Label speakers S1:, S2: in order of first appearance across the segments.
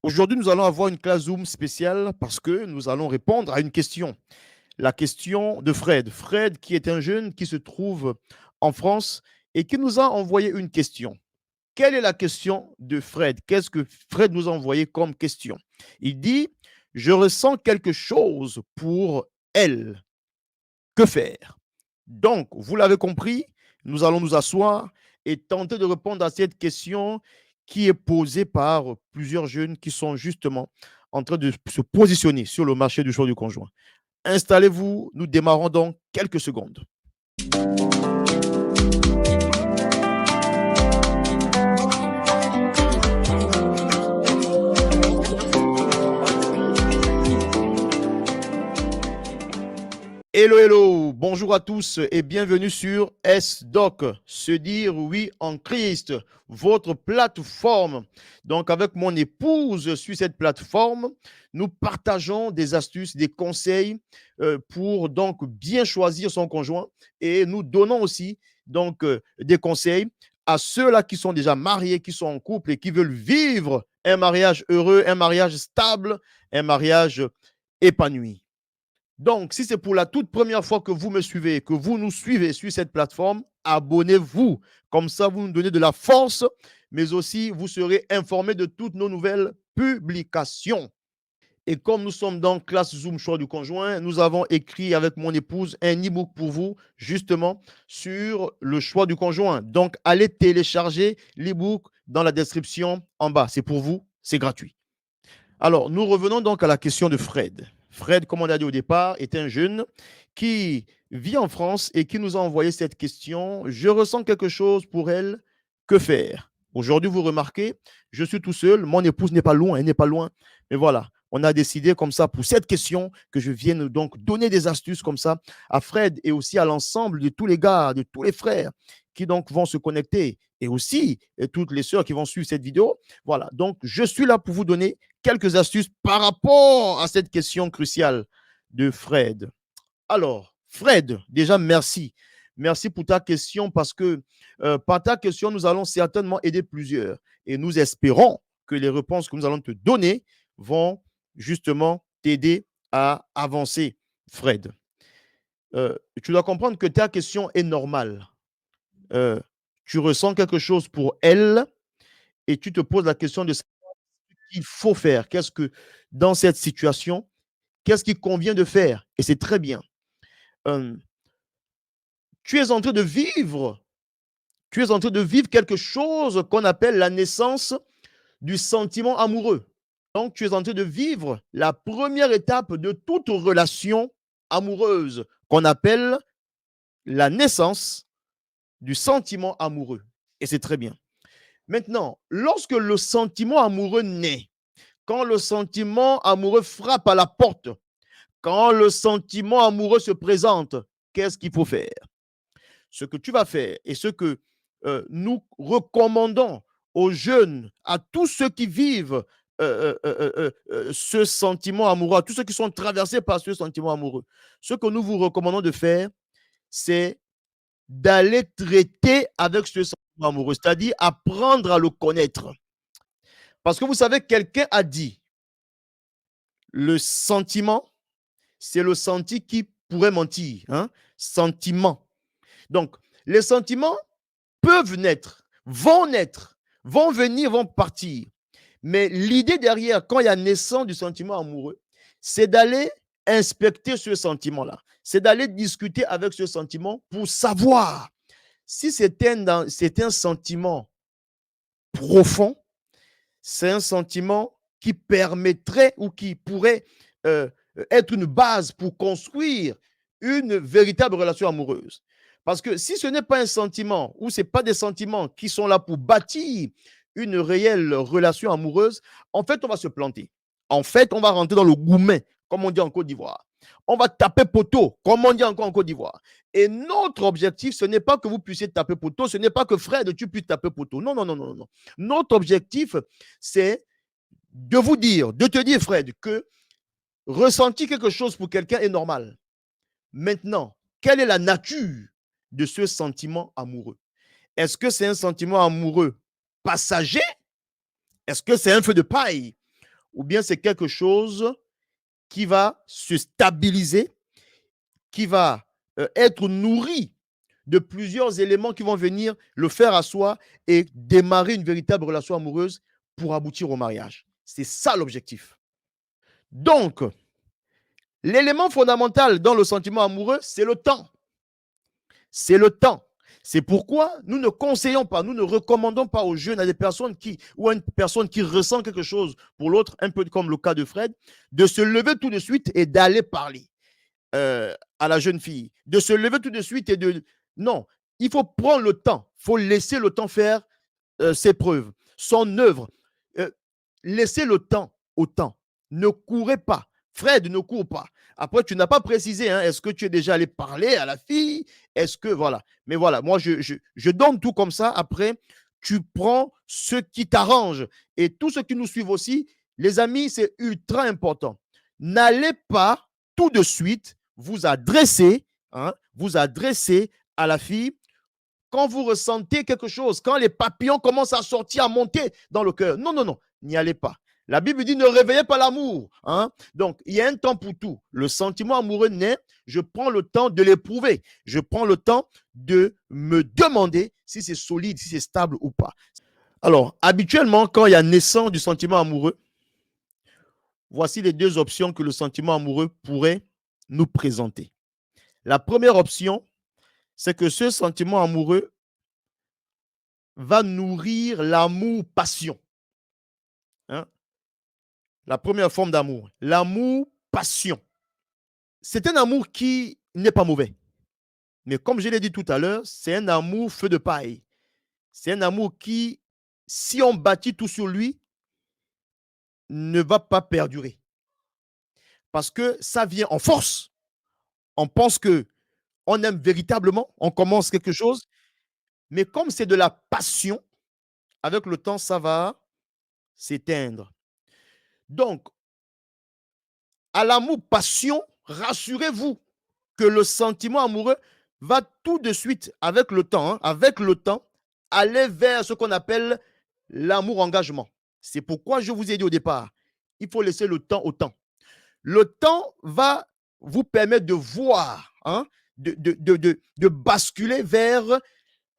S1: Aujourd'hui, nous allons avoir une classe Zoom spéciale parce que nous allons répondre à une question. La question de Fred. Fred, qui est un jeune qui se trouve en France et qui nous a envoyé une question. Quelle est la question de Fred? Qu'est-ce que Fred nous a envoyé comme question? Il dit, je ressens quelque chose pour elle. Que faire? Donc, vous l'avez compris, nous allons nous asseoir et tenter de répondre à cette question qui est posée par plusieurs jeunes qui sont justement en train de se positionner sur le marché du choix du conjoint. Installez-vous, nous démarrons dans quelques secondes. Hello, hello, bonjour à tous et bienvenue sur S-Doc, se dire oui en Christ, votre plateforme. Donc avec mon épouse sur cette plateforme, nous partageons des astuces, des conseils pour donc bien choisir son conjoint et nous donnons aussi donc des conseils à ceux-là qui sont déjà mariés, qui sont en couple et qui veulent vivre un mariage heureux, un mariage stable, un mariage épanoui. Donc, si c'est pour la toute première fois que vous me suivez, que vous nous suivez sur cette plateforme, abonnez-vous. Comme ça, vous nous donnez de la force, mais aussi vous serez informés de toutes nos nouvelles publications. Et comme nous sommes dans classe Zoom choix du conjoint, nous avons écrit avec mon épouse un e-book pour vous, justement, sur le choix du conjoint. Donc, allez télécharger l'e-book dans la description en bas. C'est pour vous, c'est gratuit. Alors, nous revenons donc à la question de Fred. Fred, comme on a dit au départ, est un jeune qui vit en France et qui nous a envoyé cette question. Je ressens quelque chose pour elle. Que faire? Aujourd'hui, vous remarquez, je suis tout seul. Mon épouse n'est pas loin, elle n'est pas loin. Mais voilà, on a décidé comme ça pour cette question que je vienne donc donner des astuces comme ça à Fred et aussi à l'ensemble de tous les gars, de tous les frères qui donc vont se connecter et aussi et toutes les sœurs qui vont suivre cette vidéo. Voilà, donc je suis là pour vous donner quelques astuces par rapport à cette question cruciale de Fred. Alors, Fred, déjà, merci. Merci pour ta question parce que par ta question, nous allons certainement aider plusieurs. Et nous espérons que les réponses que nous allons te donner vont justement t'aider à avancer, Fred. Tu dois comprendre que ta question est normale. Euh, Tu ressens quelque chose pour elle et tu te poses la question de qu'il faut faire. Qu'est-ce que, dans cette situation, qu'est-ce qu'il convient de faire? Et c'est très bien. Euh, tu es en train de vivre, tu es en train de vivre quelque chose qu'on appelle la naissance du sentiment amoureux. Donc, tu es en train de vivre la première étape de toute relation amoureuse qu'on appelle la naissance du sentiment amoureux. Et c'est très bien. Maintenant, lorsque le sentiment amoureux naît, quand le sentiment amoureux frappe à la porte, quand le sentiment amoureux se présente, qu'est-ce qu'il faut faire? Ce que tu vas faire et ce que nous recommandons aux jeunes, à tous ceux qui vivent ce sentiment amoureux, à tous ceux qui sont traversés par ce sentiment amoureux, ce que nous vous recommandons de faire, c'est d'aller traiter avec ce sentiment amoureux, c'est-à-dire apprendre à le connaître. Parce que vous savez, quelqu'un a dit, le sentiment, c'est le senti qui pourrait mentir. Hein? Sentiment. Donc, les sentiments peuvent naître, vont venir, vont partir. Mais l'idée derrière, quand il y a naissance du sentiment amoureux, c'est d'aller inspecter ce sentiment-là. C'est d'aller discuter avec ce sentiment pour savoir si c'est un sentiment profond, c'est un sentiment qui permettrait ou qui pourrait euh, être une base pour construire une véritable relation amoureuse. Parce que si ce n'est pas un sentiment ou ce n'est pas des sentiments qui sont là pour bâtir une réelle relation amoureuse, en fait, on va se planter. En fait, on va rentrer dans le goumet, comme on dit en Côte d'Ivoire. On va taper poteau, comme on dit encore en Côte d'Ivoire. Et notre objectif, ce n'est pas que vous puissiez taper poteau, ce n'est pas que Fred, tu puisses taper poteau. Non, non, non, non, non. Notre objectif, c'est de vous dire, de te dire, Fred, que ressentir quelque chose pour quelqu'un est normal. Maintenant, quelle est la nature de ce sentiment amoureux? Est-ce que c'est un sentiment amoureux passager? Est-ce que c'est un feu de paille? ou bien c'est quelque chose qui va se stabiliser, qui va être nourri de plusieurs éléments qui vont venir le faire asseoir et démarrer une véritable relation amoureuse pour aboutir au mariage. C'est ça l'objectif. Donc, l'élément fondamental dans le sentiment amoureux, c'est le temps. C'est le temps. C'est pourquoi nous ne conseillons pas, nous ne recommandons pas aux jeunes, à des personnes ou à une personne qui ressent quelque chose pour l'autre, un peu comme le cas de Fred, de se lever tout de suite et d'aller parler à la jeune fille, de se lever tout de suite et de... Non, il faut prendre le temps, il faut laisser le temps faire ses preuves, son œuvre. Laissez le temps au temps. Ne courez pas. Fred, ne cours pas. Après, tu n'as pas précisé, hein, est-ce que tu es déjà allé parler à la fille? Est-ce que, voilà. Mais voilà, moi, je donne tout comme ça. Après, tu prends ce qui t'arrange. Et tous ceux qui nous suivent aussi, les amis, c'est ultra important. N'allez pas tout de suite vous adresser à la fille quand vous ressentez quelque chose, quand les papillons commencent à sortir, à monter dans le cœur. Non, non, non, n'y allez pas. La Bible dit ne réveillez pas l'amour. Hein? Donc, il y a un temps pour tout. Le sentiment amoureux naît, je prends le temps de l'éprouver. Je prends le temps de me demander si c'est solide, si c'est stable ou pas. Alors, habituellement, quand il y a naissance du sentiment amoureux, voici les deux options que le sentiment amoureux pourrait nous présenter. La première option, c'est que ce sentiment amoureux va nourrir l'amour-passion. Hein? La première forme d'amour, l'amour-passion. C'est un amour qui n'est pas mauvais. Mais comme je l'ai dit tout à l'heure, c'est un amour feu de paille. C'est un amour qui, si on bâtit tout sur lui, ne va pas perdurer. Parce que ça vient en force. On pense qu'on aime véritablement, on commence quelque chose, mais comme c'est de la passion, avec le temps, ça va s'éteindre. Donc, à l'amour-passion, rassurez-vous que le sentiment amoureux va tout de suite, avec le temps, aller vers ce qu'on appelle l'amour-engagement. C'est pourquoi je vous ai dit au départ, il faut laisser le temps au temps. Le temps va vous permettre de voir, de basculer vers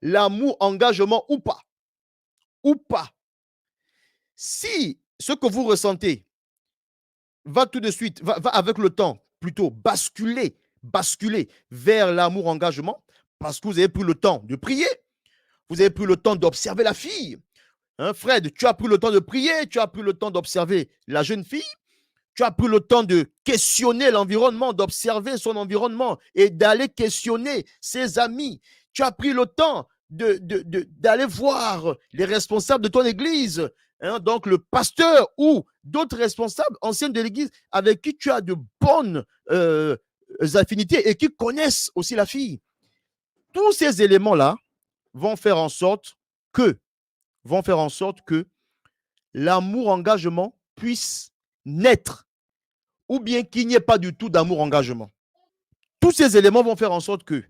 S1: l'amour-engagement ou pas. Ou pas. Si ce que vous ressentez va tout de suite, va avec le temps, plutôt basculer vers l'amour-engagement, parce que vous avez pris le temps de prier, vous avez pris le temps d'observer la fille. Hein, Fred, tu as pris le temps de prier, tu as pris le temps d'observer la jeune fille, tu as pris le temps de questionner l'environnement, d'observer son environnement et d'aller questionner ses amis. Tu as pris le temps d'aller voir les responsables de ton église, hein, donc le pasteur ou d'autres responsables anciens de l'église avec qui tu as de bonnes affinités et qui connaissent aussi la fille. Tous ces éléments-là vont faire en sorte que l'amour-engagement puisse naître ou bien qu'il n'y ait pas du tout d'amour-engagement. Tous ces éléments vont faire en sorte que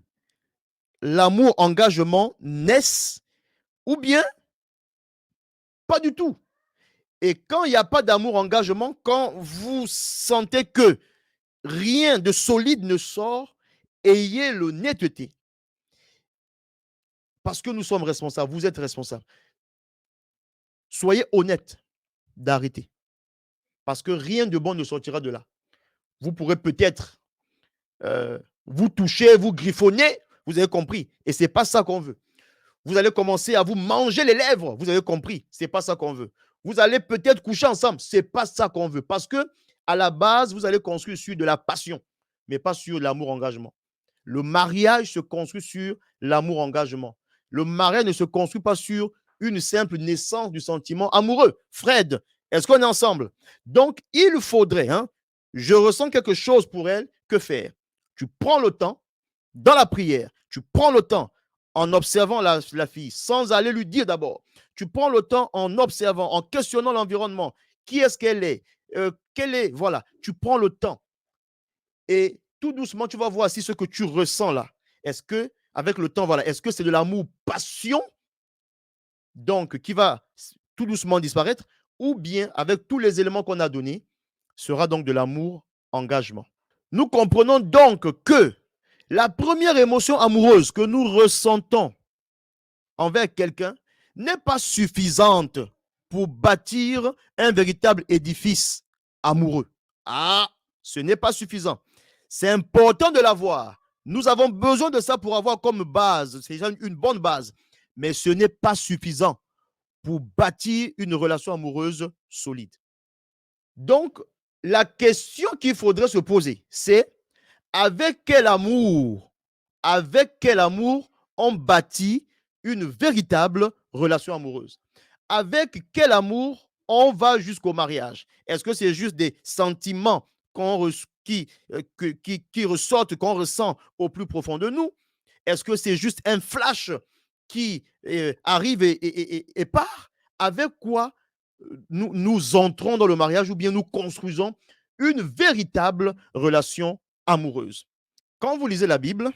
S1: l'amour-engagement naisse ou bien pas du tout. Et quand il n'y a pas d'amour-engagement, quand vous sentez que rien de solide ne sort, ayez l'honnêteté. Parce que nous sommes responsables, vous êtes responsables. Soyez honnête d'arrêter. Parce que rien de bon ne sortira de là. Vous pourrez peut-être vous toucher, vous griffonner, vous avez compris. Et ce n'est pas ça qu'on veut. Vous allez commencer à vous manger les lèvres, vous avez compris. Ce n'est pas ça qu'on veut. Vous allez peut-être coucher ensemble, ce n'est pas ça qu'on veut. Parce que à la base, vous allez construire sur de la passion, mais pas sur l'amour-engagement. Le mariage se construit sur l'amour-engagement. Le mariage ne se construit pas sur une simple naissance du sentiment amoureux. Fred, est-ce qu'on est ensemble? Donc, il faudrait, je ressens quelque chose pour elle, que faire? Tu prends le temps dans la prière, tu prends le temps en observant la fille, sans aller lui dire d'abord. Tu prends le temps en observant, en questionnant l'environnement. Qui est-ce qu'elle est? Quelle est? Voilà, tu prends le temps. Et tout doucement, tu vas voir si ce que tu ressens là, est-ce que, avec le temps, voilà, est-ce que c'est de l'amour passion, donc qui va tout doucement disparaître, ou bien avec tous les éléments qu'on a donnés, sera donc de l'amour engagement. Nous comprenons donc que la première émotion amoureuse que nous ressentons envers quelqu'un n'est pas suffisante pour bâtir un véritable édifice amoureux. Ah, ce n'est pas suffisant. C'est important de l'avoir. Nous avons besoin de ça pour avoir comme base, c'est une bonne base, mais ce n'est pas suffisant pour bâtir une relation amoureuse solide. Donc, la question qu'il faudrait se poser, c'est avec quel amour on bâtit une véritable relation amoureuse? Avec quel amour on va jusqu'au mariage? Est-ce que c'est juste des sentiments qui ressortent, qu'on ressent au plus profond de nous? Est-ce que c'est juste un flash qui arrive et part? Avec quoi nous entrons dans le mariage ou bien nous construisons une véritable relation amoureuse? Quand vous lisez la Bible,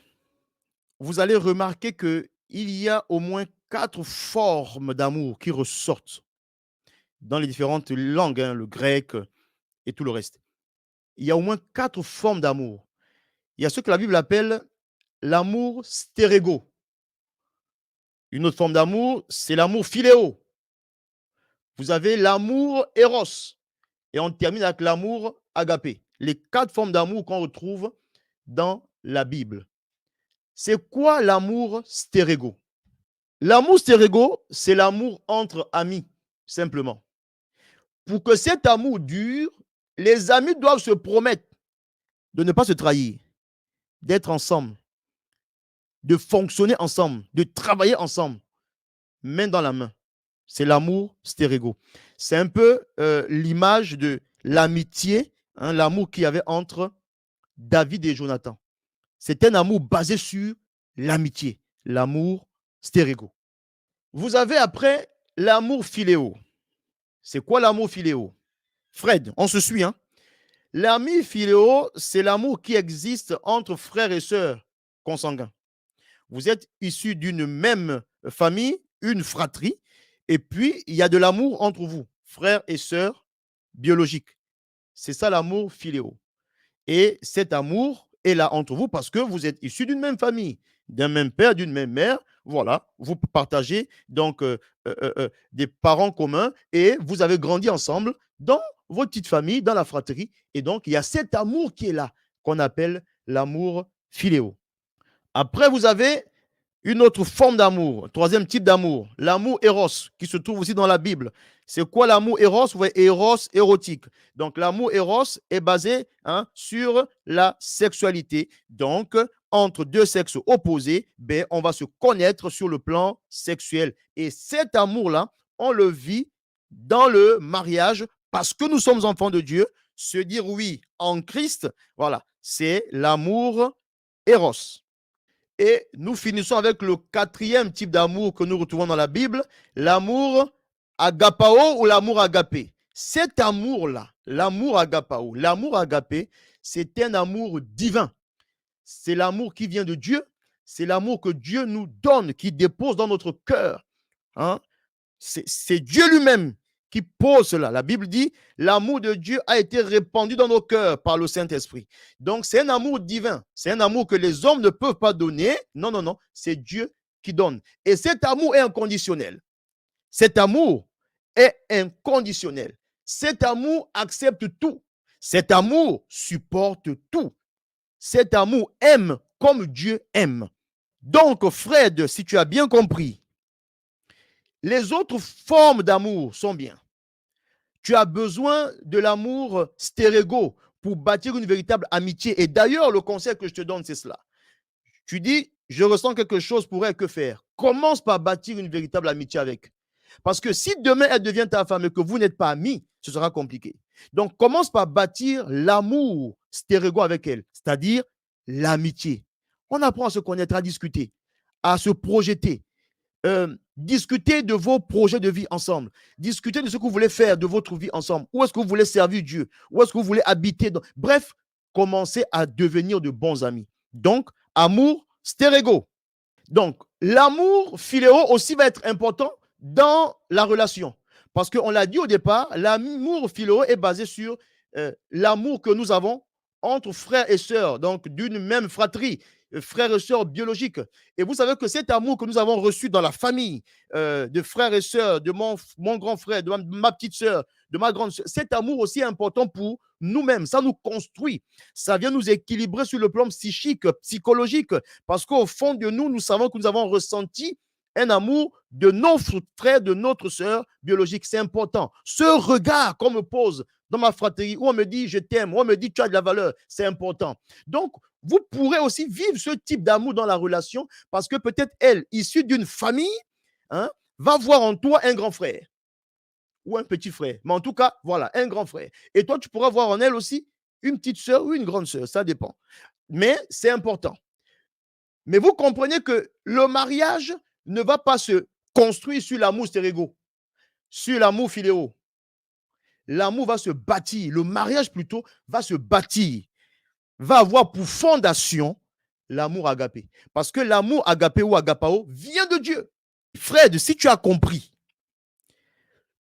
S1: vous allez remarquer qu'il y a au moins 4 formes d'amour qui ressortent dans les différentes langues, hein, le grec et tout le reste. Il y a au moins 4 formes d'amour. Il y a ce que la Bible appelle l'amour stérego. Une autre forme d'amour, c'est l'amour philéo. Vous avez l'amour éros. Et on termine avec l'amour agapé. Les 4 formes d'amour qu'on retrouve dans la Bible. C'est quoi l'amour stérego? L'amour stérego, c'est l'amour entre amis, simplement. Pour que cet amour dure, les amis doivent se promettre de ne pas se trahir, d'être ensemble, de fonctionner ensemble, de travailler ensemble, main dans la main. C'est l'amour stérego. C'est un peu l'image de l'amitié, hein, l'amour qu'il y avait entre David et Jonathan. C'est un amour basé sur l'amitié, l'amour stérego. Vous avez après l'amour philéo. C'est quoi l'amour philéo? Fred, on se suit, hein? L'amour philéo, c'est l'amour qui existe entre frères et sœurs consanguins. Vous êtes issus d'une même famille, une fratrie, et puis il y a de l'amour entre vous, frères et sœurs biologiques. C'est ça l'amour philéo. Et cet amour est là entre vous parce que vous êtes issus d'une même famille, d'un même père, d'une même mère. Voilà, vous partagez donc des parents communs et vous avez grandi ensemble dans votre petite famille, dans la fratrie. Et donc, il y a cet amour qui est là, qu'on appelle l'amour philéo. Après, vous avez une autre forme d'amour, troisième type d'amour, l'amour éros, qui se trouve aussi dans la Bible. C'est quoi l'amour éros? Vous voyez, éros, érotique. Donc, l'amour éros est basé, hein, sur la sexualité. Donc, entre deux sexes opposés, ben, on va se connaître sur le plan sexuel. Et cet amour-là, on le vit dans le mariage parce que nous sommes enfants de Dieu. Se dire oui en Christ, voilà, c'est l'amour éros. Et nous finissons avec le quatrième type d'amour que nous retrouvons dans la Bible, l'amour agapao ou l'amour agapé. Cet amour-là, l'amour agapao, l'amour agapé, c'est un amour divin. C'est l'amour qui vient de Dieu. C'est l'amour que Dieu nous donne, qui dépose dans notre cœur. Hein? C'est Dieu lui-même qui pose cela. La Bible dit, l'amour de Dieu a été répandu dans nos cœurs par le Saint-Esprit. Donc, c'est un amour divin. C'est un amour que les hommes ne peuvent pas donner. Non, non, non. C'est Dieu qui donne. Et cet amour est inconditionnel. Cet amour est inconditionnel. Cet amour accepte tout. Cet amour supporte tout. Cet amour aime comme Dieu aime. Donc, Fred, si tu as bien compris, les autres formes d'amour sont bien. Tu as besoin de l'amour stérego pour bâtir une véritable amitié. Et d'ailleurs, le conseil que je te donne, c'est cela. Tu dis, je ressens quelque chose pour elle, que faire? Commence par bâtir une véritable amitié avec. Parce que si demain, elle devient ta femme et que vous n'êtes pas amis, ce sera compliqué. Donc, commence par bâtir l'amour stérego avec elle, c'est-à-dire l'amitié. On apprend à se connaître, à discuter, à se projeter. Discutez de vos projets de vie ensemble. Discutez de ce que vous voulez faire de votre vie ensemble. Où est-ce que vous voulez servir Dieu? Où est-ce que vous voulez habiter? Bref, commencez à devenir de bons amis. Donc, amour stérego. Donc, l'amour philéo aussi va être important dans la relation. Parce qu'on l'a dit au départ, l'amour philéo est basé sur l'amour que nous avons entre frères et sœurs, donc d'une même fratrie, frères et sœurs biologiques. Et vous savez que cet amour que nous avons reçu dans la famille, de frères et sœurs, de mon grand frère, de ma petite sœur, de ma grande sœur, cet amour aussi est important pour nous-mêmes. Ça nous construit. Ça vient nous équilibrer sur le plan psychique, psychologique, parce qu'au fond de nous, nous savons que nous avons ressenti un amour de notre frère, de notre sœur biologique. C'est important. Ce regard qu'on me pose dans ma fratrie, où on me dit je t'aime, où on me dit tu as de la valeur, c'est important. Donc, vous pourrez aussi vivre ce type d'amour dans la relation parce que peut-être elle, issue d'une famille, hein, va voir en toi un grand frère ou un petit frère. Mais en tout cas, voilà, un grand frère. Et toi, tu pourras voir en elle aussi une petite sœur ou une grande sœur, ça dépend. Mais c'est important. Mais vous comprenez que le mariage ne va pas se construire sur l'amour stérégo, sur l'amour philéo. L'amour va se bâtir, le mariage plutôt va se bâtir, va avoir pour fondation l'amour agapé. Parce que l'amour agapé ou agapao vient de Dieu. Fred, si tu as compris,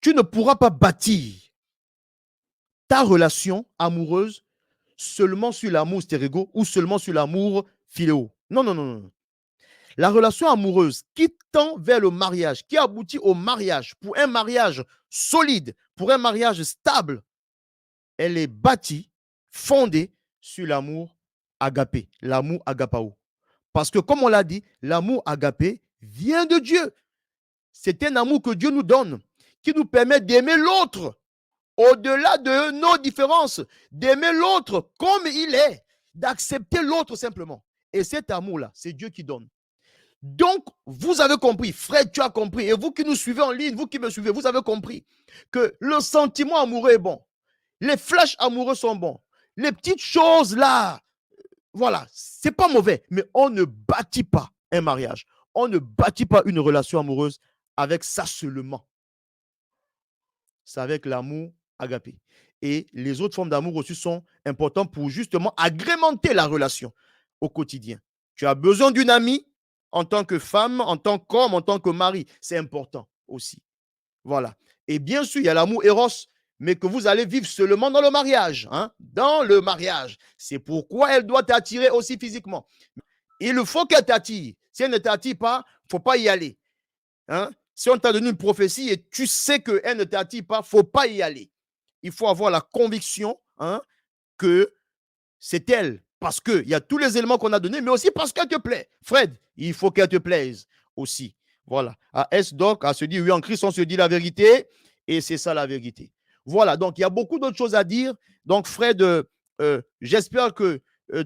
S1: tu ne pourras pas bâtir ta relation amoureuse seulement sur l'amour stérégo ou seulement sur l'amour philéo. Non, non, non, non. La relation amoureuse qui tend vers le mariage, qui aboutit au mariage, pour un mariage solide, pour un mariage stable, elle est bâtie, fondée sur l'amour agapé, l'amour agapao. Parce que comme on l'a dit, l'amour agapé vient de Dieu. C'est un amour que Dieu nous donne, qui nous permet d'aimer l'autre au-delà de nos différences, d'aimer l'autre comme il est, d'accepter l'autre simplement. Et cet amour-là, c'est Dieu qui donne. Donc, vous avez compris, Fred, tu as compris, et vous qui nous suivez en ligne, vous qui me suivez, vous avez compris que le sentiment amoureux est bon. Les flashs amoureux sont bons. Les petites choses là, voilà, c'est pas mauvais, mais on ne bâtit pas un mariage. On ne bâtit pas une relation amoureuse avec ça seulement. C'est avec l'amour agapé. Et les autres formes d'amour aussi sont importantes pour justement agrémenter la relation au quotidien. Tu as besoin d'une amie en tant que femme, en tant qu'homme, en tant que mari. C'est important aussi. Voilà. Et bien sûr, il y a l'amour éros, mais que vous allez vivre seulement dans le mariage. Hein? Dans le mariage. C'est pourquoi elle doit t'attirer aussi physiquement. Il faut qu'elle t'attire. Si elle ne t'attire pas, il ne faut pas y aller. Hein? Si on t'a donné une prophétie et tu sais qu'elle ne t'attire pas, il ne faut pas y aller. Il faut avoir la conviction, hein, que c'est elle. Parce qu'il y a tous les éléments qu'on a donnés, mais aussi parce qu'elle te plaît. Fred, il faut qu'elle te plaise aussi. Voilà. À S-Doc, à se dire oui, en Christ, on se dit la vérité. Et c'est ça la vérité. Voilà. Donc, il y a beaucoup d'autres choses à dire. Donc, Fred, j'espère que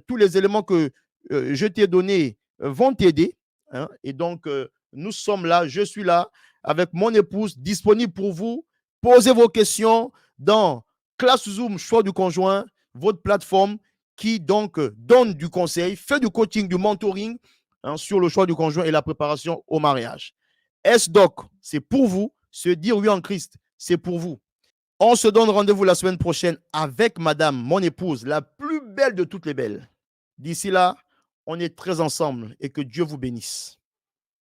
S1: tous les éléments que je t'ai donnés vont t'aider. Hein, et donc, nous sommes là, je suis là avec mon épouse, disponible pour vous. Posez vos questions dans Classe Zoom, choix du conjoint, votre plateforme qui donc donne du conseil, fait du coaching, du mentoring, hein, sur le choix du conjoint et la préparation au mariage. S-Doc, c'est pour vous. Se dire oui en Christ, c'est pour vous. On se donne rendez-vous la semaine prochaine avec madame, mon épouse, la plus belle de toutes les belles. D'ici là, on est très ensemble et que Dieu vous bénisse.